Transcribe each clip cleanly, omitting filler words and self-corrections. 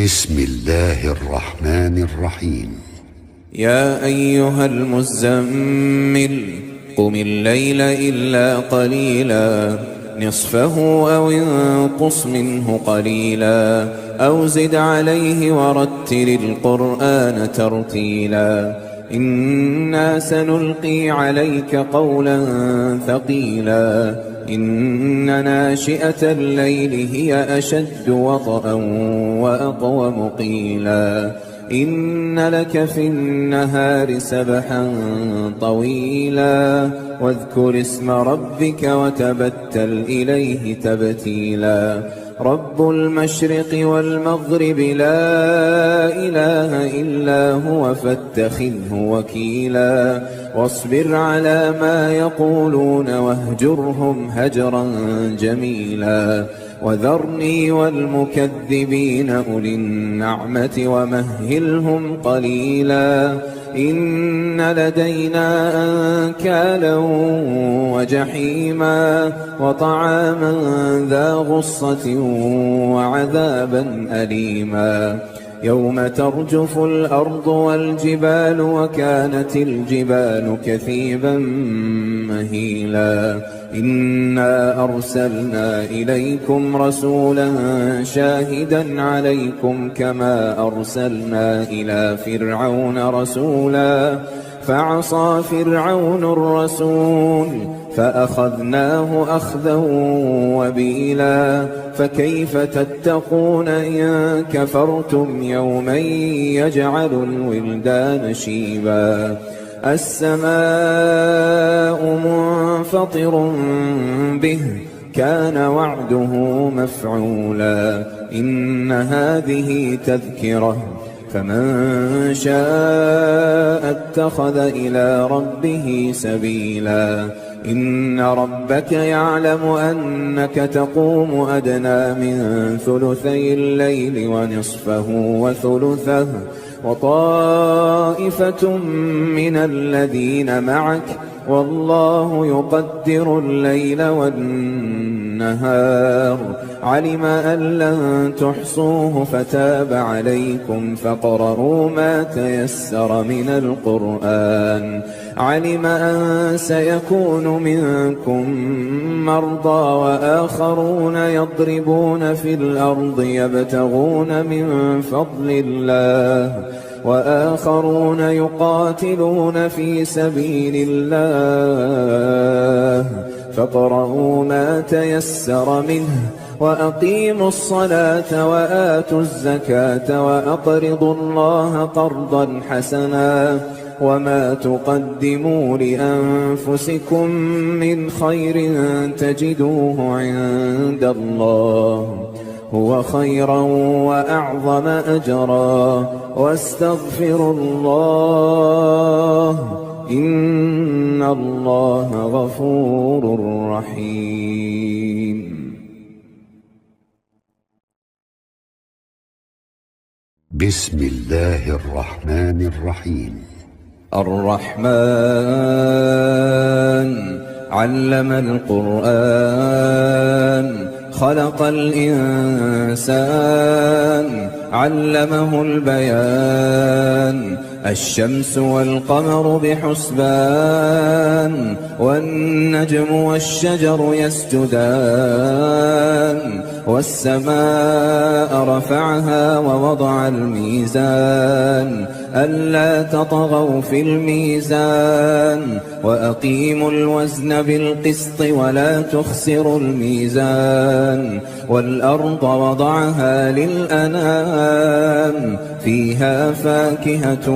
بسم الله الرحمن الرحيم. يا أيها المزمل قم الليل إلا قليلا نصفه أو انقص منه قليلا أو زد عليه ورتل القرآن ترتيلا إنا سنلقي عليك قولا ثقيلا إن ناشئة الليل هي أشد وطئا وأقوم قيلا إن لك في النهار سبحا طويلا واذكر اسم ربك وتبتل إليه تبتيلا رب المشرق والمغرب لا إله إلا هو فاتخذه وكيلا واصبر على ما يقولون واهجرهم هجرا جميلا وذرني والمكذبين أولي النعمة ومهلهم قليلا إن لدينا أنكالا وجحيما وطعاما ذا غصة وعذابا أليما يوم ترجف الأرض والجبال وكانت الجبال كثيبا مهيلا إنا أرسلنا إليكم رسولا شاهدا عليكم كما أرسلنا إلى فرعون رسولا فعصى فرعون الرسول فأخذناه أخذا وبيلا فكيف تتقون إن كفرتم يوما يجعل الولدان شيبا السماء منفطر به كان وعده مفعولا إن هذه تذكرة فمن شاء اتخذ إلى ربه سبيلا إن ربك يعلم أنك تقوم أدنى من ثلثي الليل ونصفه وثلثه وطائفة من الذين معك والله يقدر الليل والنهار علم أن لن تحصوه فتاب عليكم فاقرؤوا ما تيسر من القرآن علم أن سيكون منكم مرضى وآخرون يضربون في الأرض يبتغون من فضل الله وآخرون يقاتلون في سبيل الله فاقرؤوا ما تيسر منه وأقيموا الصلاة وآتوا الزكاة وأقرضوا الله قرضا حسنا وما تقدموا لأنفسكم من خير تجدوه عند الله هو خيرا وأعظم أجرا واستغفروا الله إن الله غفور رحيم. بسم الله الرحمن الرحيم. الرحمن علم القرآن خلق الإنسان علمه البيان الشمس والقمر بحسبان والنجم والشجر يسجدان والسماء رفعها ووضع الميزان ألا تطغوا في الميزان وأقيموا الوزن بالقسط ولا تخسروا الميزان والأرض وضعها للأنام فيها فاكهة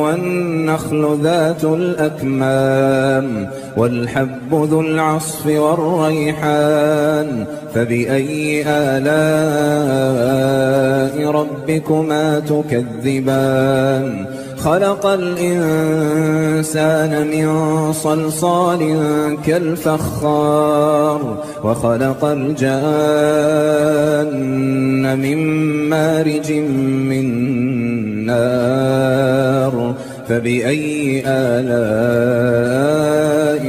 والنخل ذات الأكمام والحب ذو العصف والريحان فبأي آلاء ربكما تكذبان خلق الإنسان من صلصال كالفخار وخلق الجان من مارج من نار فبأي آلاء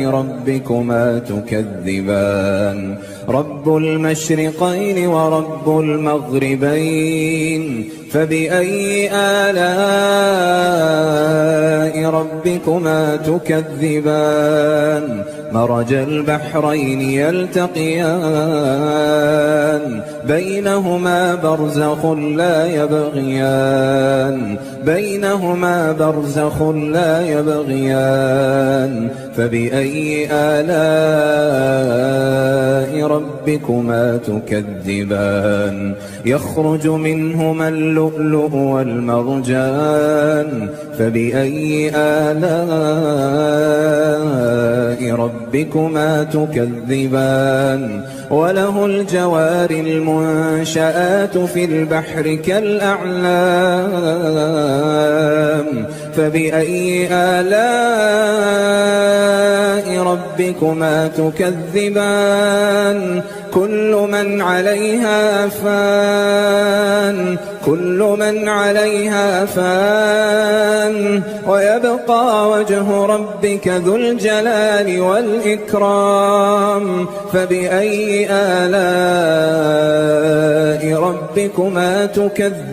ربكما تكذبان رب المشرقين ورب المغربين فبأي آلاء ربكما تكذبان مرج البحرين يلتقيان بينهما برزخ لا يبغيان فبأي آلاء ربكما تكذبان يخرج منهما اللؤلؤ والمرجان فبأي آلاء ربكما تكذبان وله الجوار المنشآت في البحر كالأعلام فبأي آلاء ربكما تكذبان كل من عليها فان ويبقى وجه ربك ذو الجلال والإكرام فبأي آلاء ربكما تكذبان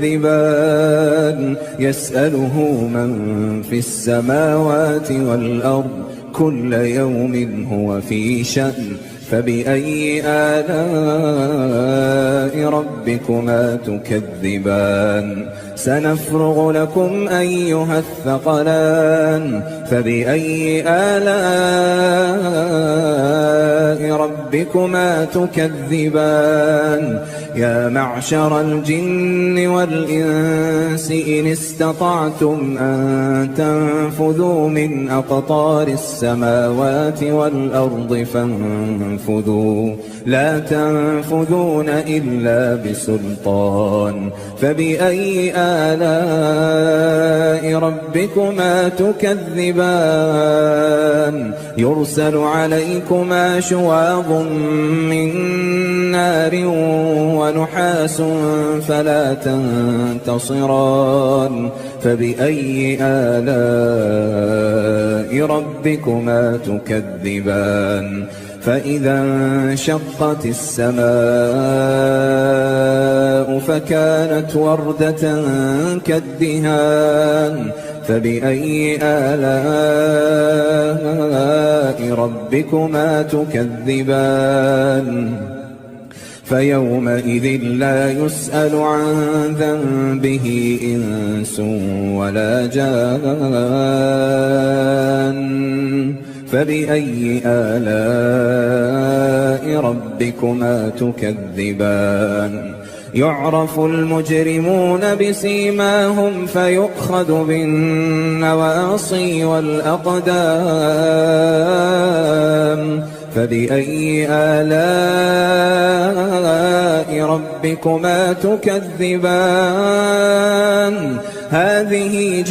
يسأله من في السماوات والأرض كل يوم هو في شأن فبأي آلاء ربكما تكذبان سنفرغ لكم أيها الثقلان فبأي آلاء ربكما تكذبان يا معشر الجن والإنس إن استطعتم أن تنفذوا من أقطار السماوات والأرض فانفذوا لا تنفذون إلا بسلطان فبأي آلاء ربكما تكذبان يرسل عليكما شواظ من نار ونحاس فلا تنتصران فبأي آلاء ربكما تكذبان فإذا انشقت السماء فكانت وردة كالدهان فبأي آلاء ربكما تكذبان فيومئذ لا يسأل عن ذنبه إنس ولا جان فبأي آلاء ربكما تكذبان يعرف المجرمون بسيماهم فيؤخذ بالنواصي والأقدام فبأي آلاء ربكما تكذبان هذه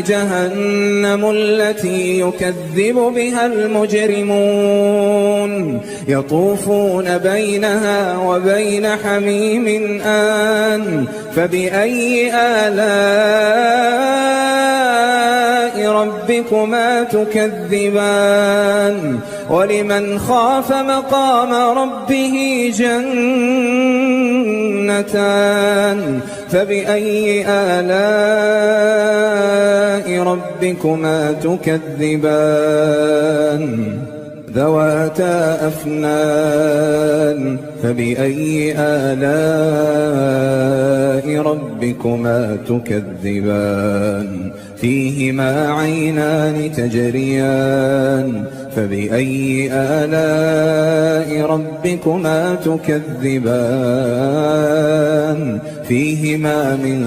جهنم التي يكذب بها المجرمون يطوفون بينها وبين حميم آن فبأي آلاء ربكما تكذبان ولمن خاف مقام ربه جنتان فبأي آلاء ربكما تكذبان ذواتا أفنان فبأي آلاء ربكما تكذبان فيهما عينان تجريان فبأي آلاء ربكما تكذبان فيهما من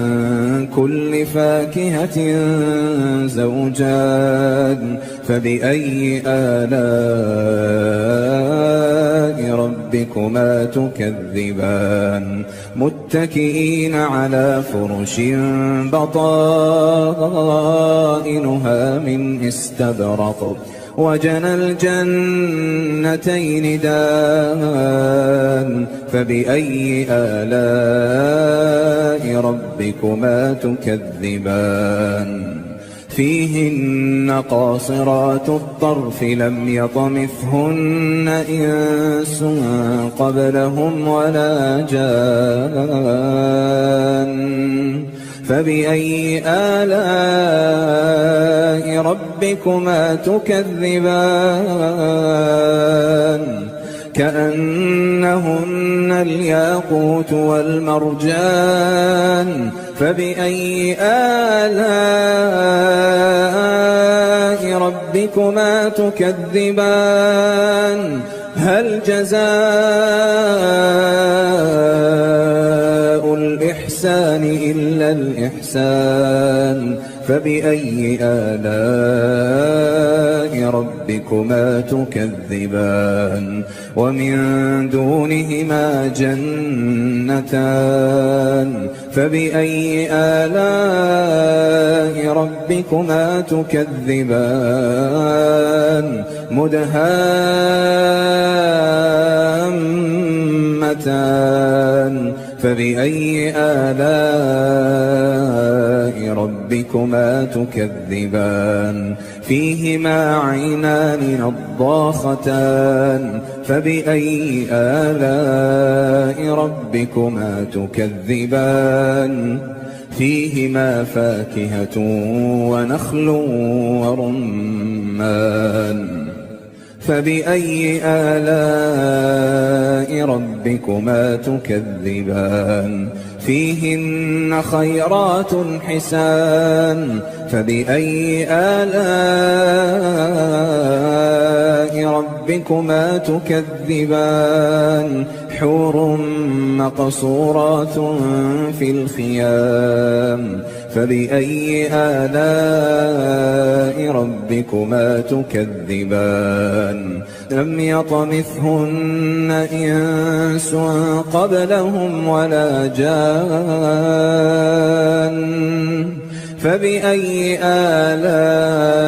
كل فاكهة زوجان فبأي آلاء ربكما تكذبان متكئين على فرش بطائنها من استبرق وجنى الجنتين دان فبأي آلاء ربكما تكذبان فيهن قاصرات الطرف لم يطمثهن إنس قبلهم ولا جان فبأي آلاء ربكما تكذبان كأنهن الياقوت والمرجان فبأي آلاء ربكما تكذبان هل جزاء الإحسان إلا الإحسان فبأي آلاء ربكما تكذبان ومن دونهما جنتان فبأي آلاء ربكما تكذبان مدهامتان فبأي آلاء ربكما تكذبان فيهما عينان نضاختان فبأي آلاء ربكما تكذبان فيهما فاكهة ونخل ورمان فبأي آلاء ربكما تكذبان فيهن خيرات حسان فبأي آلاء ربكما تكذبان حور مقصورات في الخيام فبأي آلاء ربكما تكذبان لم يطمثهن إنس قبلهم ولا جان فبأي آلاء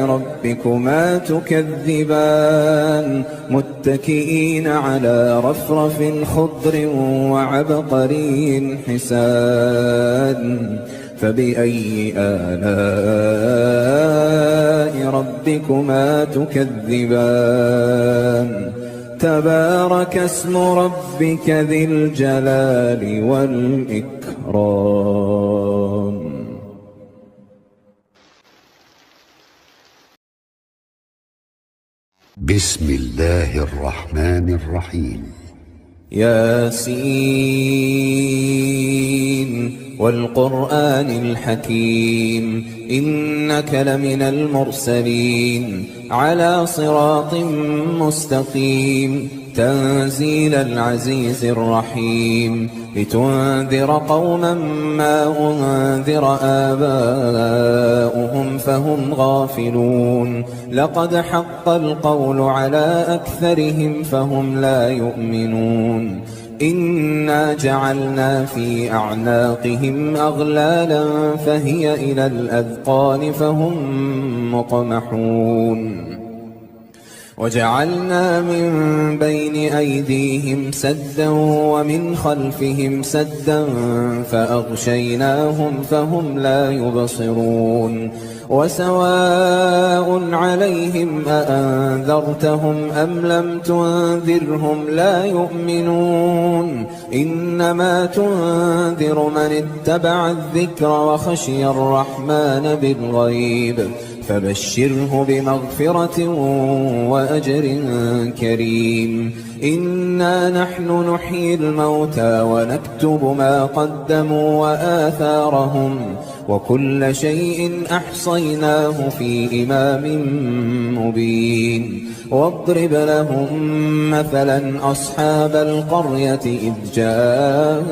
ربكما تكذبان متكئين على رفرف خضر وعبقري حسان فبأي آلاء ربكما تكذبان تبارك اسم ربك ذي الجلال والإكرام. بسم الله الرحمن الرحيم. ياسين والقرآن الحكيم إنك لمن المرسلين على صراط مستقيم تنزيل العزيز الرحيم لتنذر قوما ما أنذر آباؤهم فهم غافلون لقد حق القول على أكثرهم فهم لا يؤمنون إنا جعلنا في أعناقهم أغلالا فهي إلى الأذقان فهم مقمحون وجعلنا من بين أيديهم سدا ومن خلفهم سدا فأغشيناهم فهم لا يبصرون وسواء عليهم أأنذرتهم أم لم تنذرهم لا يؤمنون إنما تنذر من اتبع الذكر وخشي الرحمن بالغيب فبشره بمغفرة وأجر كريم إنا نحن نحيي الموتى ونكتب ما قدموا وآثارهم وكل شيء أحصيناه في إمام مبين واضرب لهم مثلا أصحاب القرية إذ جاءها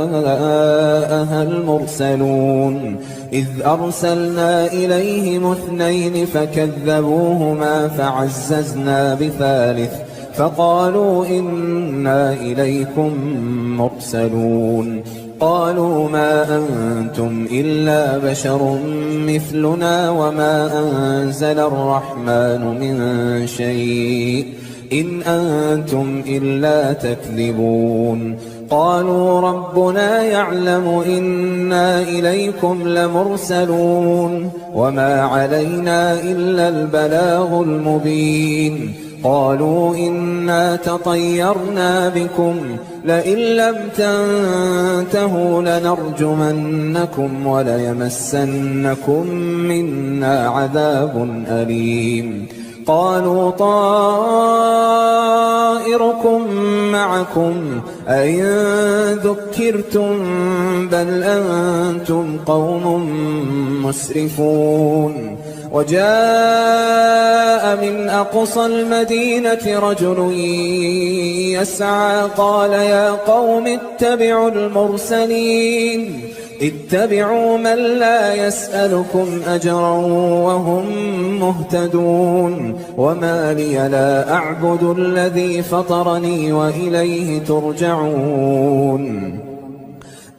المرسلون إذ أرسلنا إليهم اثنين فكذبوهما فعززنا بثالث فقالوا إنا إليكم مرسلون قالوا ما أنتم إلا بشر مثلنا وما أنزل الرحمن من شيء إن أنتم إلا تكذبون قالوا ربنا يعلم إنا إليكم لمرسلون وما علينا إلا البلاغ المبين قالوا إنا تطيرنا بكم لئن لم تنتهوا لنرجمنكم وليمسنكم منا عذاب أليم قالوا طائركم معكم أئن ذكرتم بل أنتم قوم مسرفون وجاء من أقصى المدينة رجل يسعى قال يا قوم اتبعوا المرسلين اتبعوا من لا يسألكم أجرا وهم مهتدون وما لي لا أعبد الذي فطرني وإليه ترجعون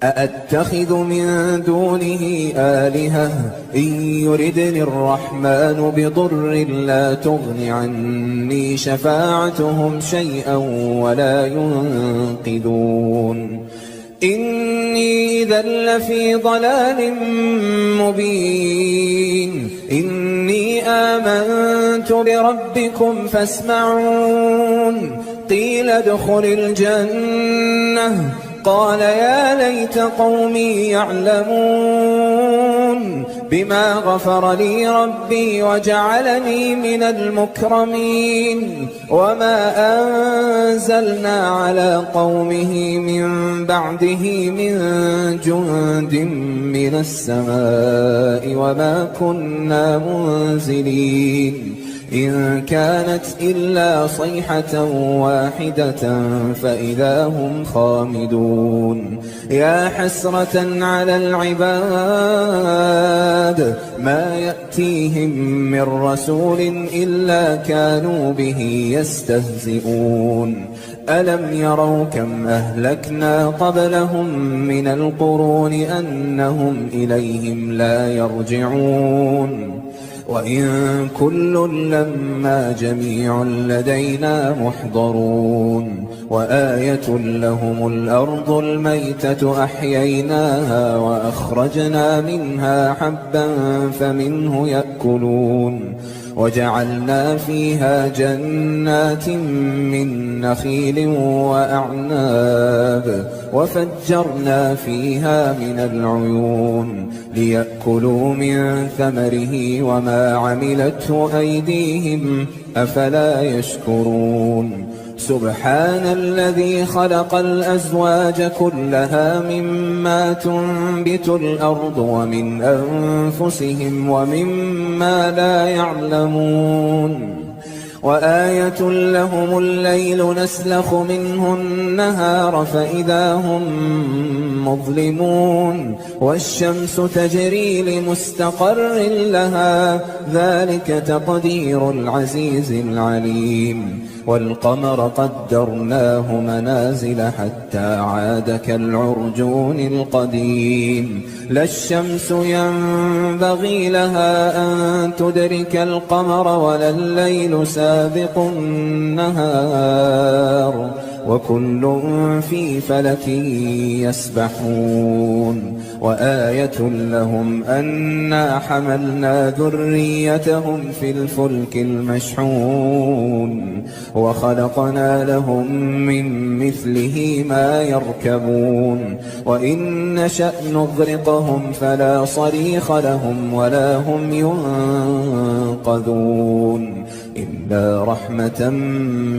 أأتخذ من دونه آلهة إن يردني الرحمن بضر لا تغن عني شفاعتهم شيئا ولا ينقذون إني إذا لفي ضلال مبين إني آمنت بربكم فاسمعون قيل ادخل الجنة قال يا ليت قومي يعلمون بما غفر لي ربي وجعلني من المكرمين وما أنزلنا على قومه من بعده من جند من السماء وما كنا منزلين إن كانت إلا صيحة واحدة فإذا هم خامدون يا حسرة على العباد ما يأتيهم من رسول إلا كانوا به يستهزئون ألم يروا كم أهلكنا قبلهم من القرون أنهم إليهم لا يرجعون وإن كل لما جميع لدينا محضرون وآية لهم الأرض الميتة أحييناها وأخرجنا منها حبا فمنه يأكلون وجعلنا فيها جنات من نخيل وأعناب وفجرنا فيها من العيون ليأكلوا من ثمره وما عملته أيديهم أفلا يشكرون سبحان الذي خلق الأزواج كلها مما تنبت الأرض ومن أنفسهم ومما لا يعلمون وآية لهم الليل نسلخ منه النهار فإذا هم مظلمون والشمس تجري لمستقر لها ذلك تقدير العزيز العليم والقمر قدرناه منازل حتى عاد كالعرجون القديم لا الشمس ينبغي لها أن تدرك القمر ولا الليل سابق النهار وكل في فلك يسبحون وآية لهم أنا حملنا ذريتهم في الفلك المشحون وخلقنا لهم من مثله ما يركبون وإن نشأ نغرقهم فلا صريخ لهم ولا هم ينقذون إلا رحمة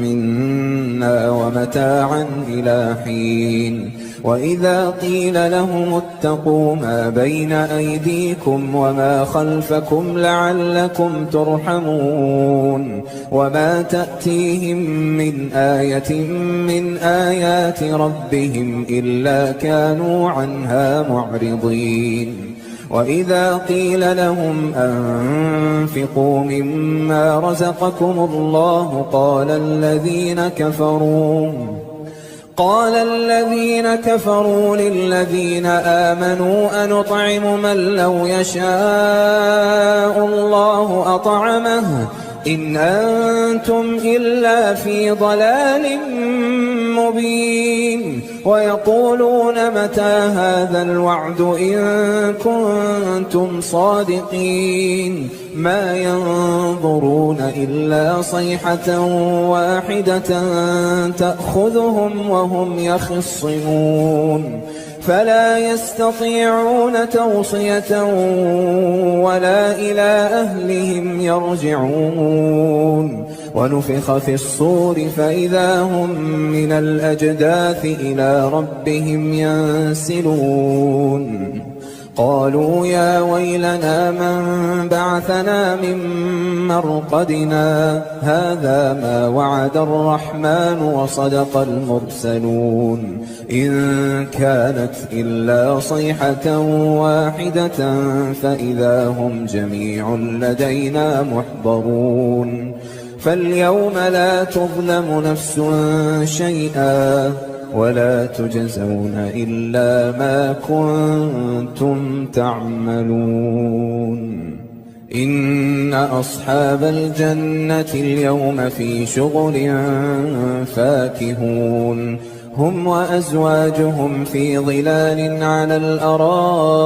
منا ومتاعا إلى حين وإذا قيل لهم اتقوا ما بين أيديكم وما خلفكم لعلكم ترحمون وما تأتيهم من آية من آيات ربهم إلا كانوا عنها معرضين وإذا قيل لهم أنفقوا مما رزقكم الله قال الذين كفروا للذين آمنوا أنطعم من لو يشاء الله أطعمه إن أنتم إلا في ضلال مبين ويقولون متى هذا الوعد إن كنتم صادقين ما ينظرون إلا صيحة واحدة تأخذهم وهم يخصمون فلا يستطيعون توصية ولا إلى أهلهم يرجعون ونفخ في الصور فإذا هم من الأجداث إلى ربهم ينسلون قالوا يا ويلنا من بعثنا من مرقدنا هذا ما وعد الرحمن وصدق المرسلون إن كانت إلا صيحة واحدة فإذا هم جميع لدينا محضرون فاليوم لا تظلم نفس شيئا ولا تجزون إلا ما كنتم تعملون إن أصحاب الجنة اليوم في شغل فاكهون هم وأزواجهم في ظلال على الأرائك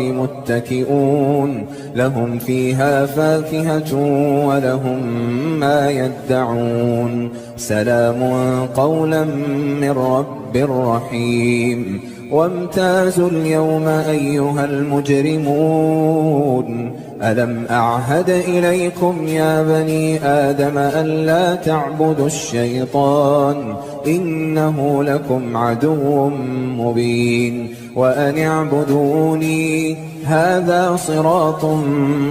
متكئون لهم فيها فاكهة ولهم ما يدعون سلام قولا من رب رحيم وامتازوا اليوم أيها المجرمون ألم أعهد إليكم يا بني آدم ألا تعبدوا الشيطان إنه لكم عدو مبين وأن اعبدوني هذا صراط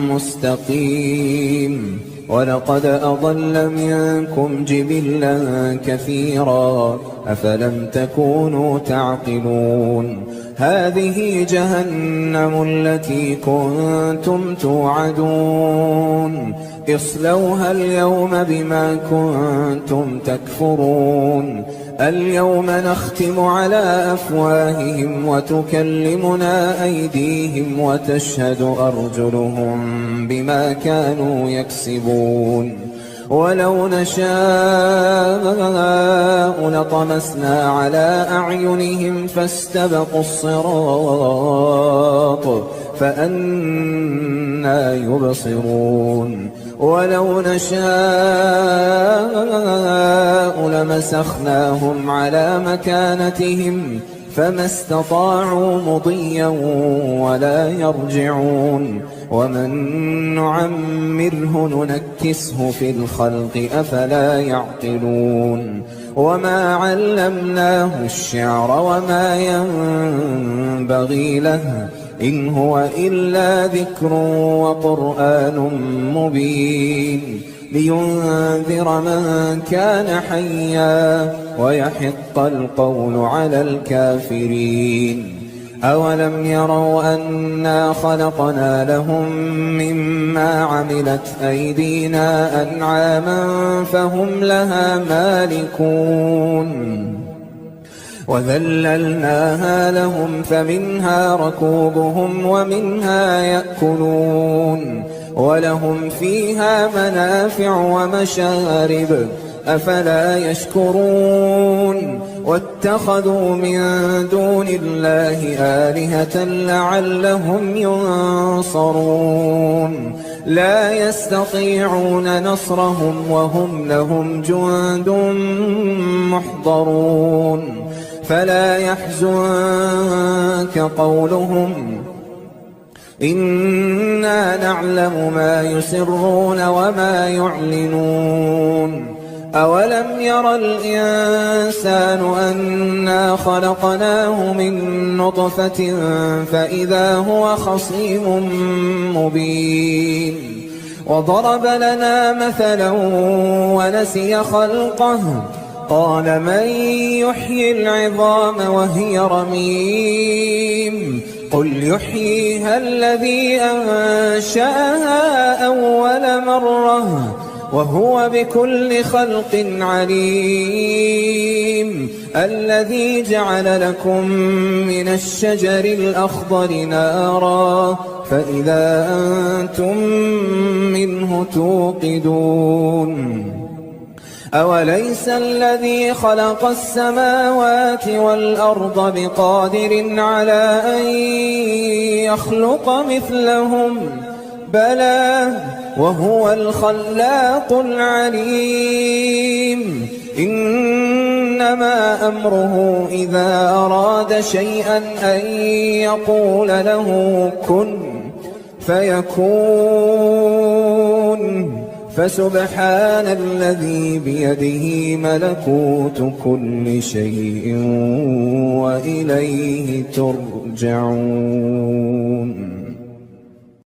مستقيم ولقد أضل منكم جبلا كثيرا أفلم تكونوا تعقلون هذه جهنم التي كنتم توعدون اصلوها اليوم بما كنتم تكفرون اليوم نختم على أفواههم وتكلمنا أيديهم وتشهد أرجلهم بما كانوا يكسبون ولو نشاء لطمسنا على أعينهم فاستبقوا الصراط فأنى يبصرون ولو نشاء لمسخناهم على مكانتهم فما استطاعوا مضيا ولا يرجعون ومن نعمره ننكسه في الخلق أفلا يعقلون وما علمناه الشعر وما ينبغي له إن هو إلا ذكر وقرآن مبين لينذر من كان حيا ويحق القول على الكافرين أولم يروا أنا خلقنا لهم مما عملت أيدينا أنعاما فهم لها مالكون وذللناها لهم فمنها ركوبهم ومنها يأكلون ولهم فيها منافع ومشارب أفلا يشكرون واتخذوا من دون الله آلهة لعلهم ينصرون لا يستطيعون نصرهم وهم لهم جند محضرون فلا يحزنك قولهم إنا نعلم ما يسرون وما يعلنون أولم ير الإنسان أنا خلقناه من نطفة فإذا هو خصيم مبين وضرب لنا مثلا ونسي خلقه قال من يحيي العظام وهي رميم قل يحييها الذي أنشأها أول مرة وهو بكل خلق عليم الذي جعل لكم من الشجر الأخضر نارا فإذا أنتم منه توقدون أوليس الذي خلق السماوات والأرض بقادر على أن يخلق مثلهم بلى وهو الخلاق العليم إنما أمره إذا أراد شيئا أن يقول له كن فيكون فسبحان الذي بيده ملكوت كل شيء وإليه ترجعون